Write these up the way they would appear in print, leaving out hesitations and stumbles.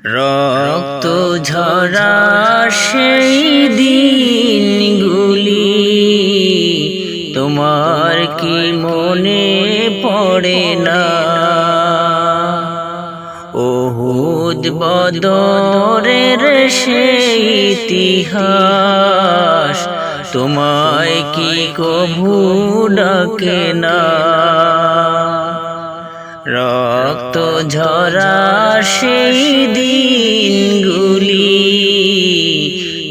রক্ত ঝরা সেই দিনগুলি তোমার কি মনে পড়ে না? উহুদ বদরের সেই ইতিহাস তোমায় কি কভু ডাকে না? রক্ত ঝরা সেই দিনগুলি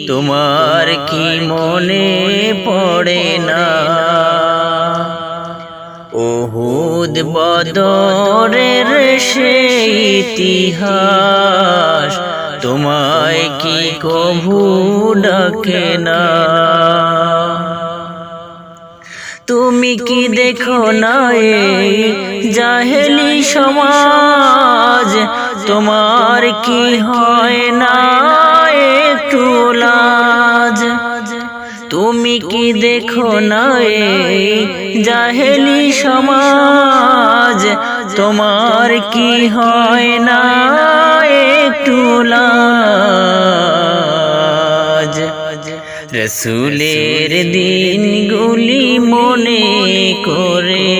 তোমার কি মনে পড়ে না? উহুদ বদরের সেই ইতিহাস তোমায় কি কভু ডাকে না? তুমি কি দেখো না এই জাহেলি সমাজ, তোমার কি হয় না একটু লাজ? তুমি কি দেখো না এই জাহেলি সমাজ, তোমার কি হয় না একটু লাজ? রসুলের দিনগুলি মনে করে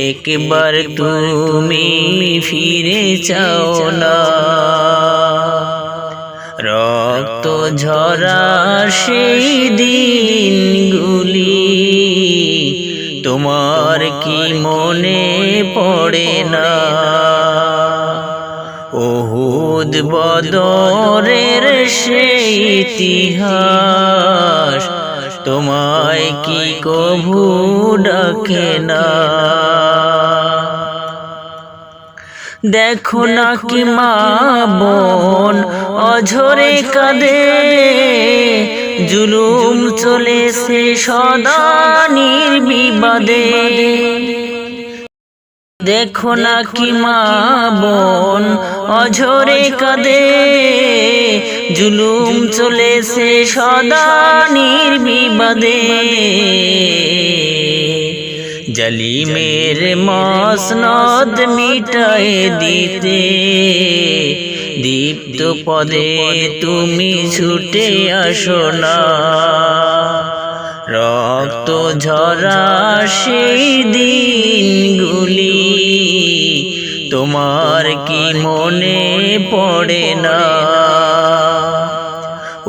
একবার তুমি ফিরে চাও না? রক্ত ঝরা সেই দিনগুলি তোমার কি মনে পড়ে না? উহুদ বদরের সেই ইতিহাস তোমায় কি কভু ডাকে না? দেখো না কি মা বোন অঝরে কাঁদে, জুলুম চলেছে সদা নির্বিবাদে। দেখো না কি মা বোন অঝরে কাঁদে, জুলুম চলেছে সদা নির্বিবাদে। জালিমের মসনদ মিটায়ে দিতে দীপ্ত পদে তুমি ছুটে আসো না? রক্ত ঝরা সেই দিনগুলি তোমার কি মনে পড়ে না?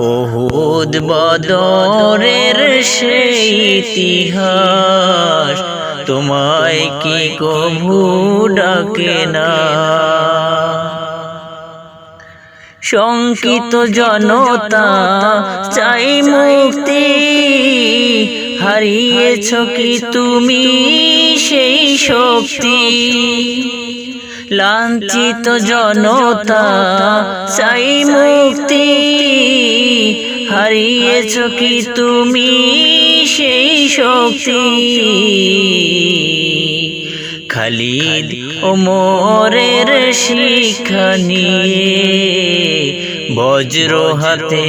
উহুদ বদরের সেই ইতিহাস তোমায় কি কভু ডাকে না? শঙ্কিত জনতা চাই মুক্তি, হারিয়েছ কি তুমি সেই শক্তি? লাঞ্ছিত জনতা চাই মুক্তি, হারিয়েছ কি তুমি সেই শক্তি? খালিদ ওমরের শিক্ষা নিয়ে বজ্র হাতে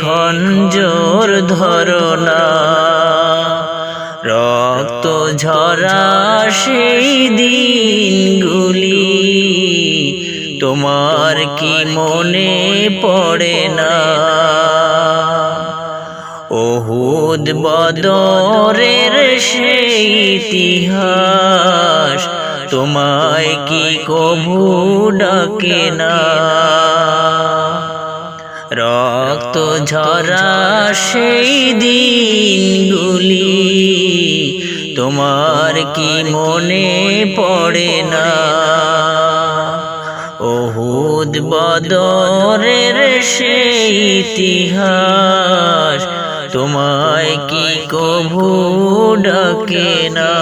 খঞ্জর ধরো না? রক্ত ঝরা সেই দিনগুলি তোমার কি মনে পড়ে না? উহুদ বদরের সেই ইতিহাস তোমায় কি কভু ডাকে না? রক্ত ঝরা সেই দিনগুলি তোমার কি মনে পড়ে না? উহুদ বদরের সেই ইতিহাস তোমায় কি কভু ডাকে না?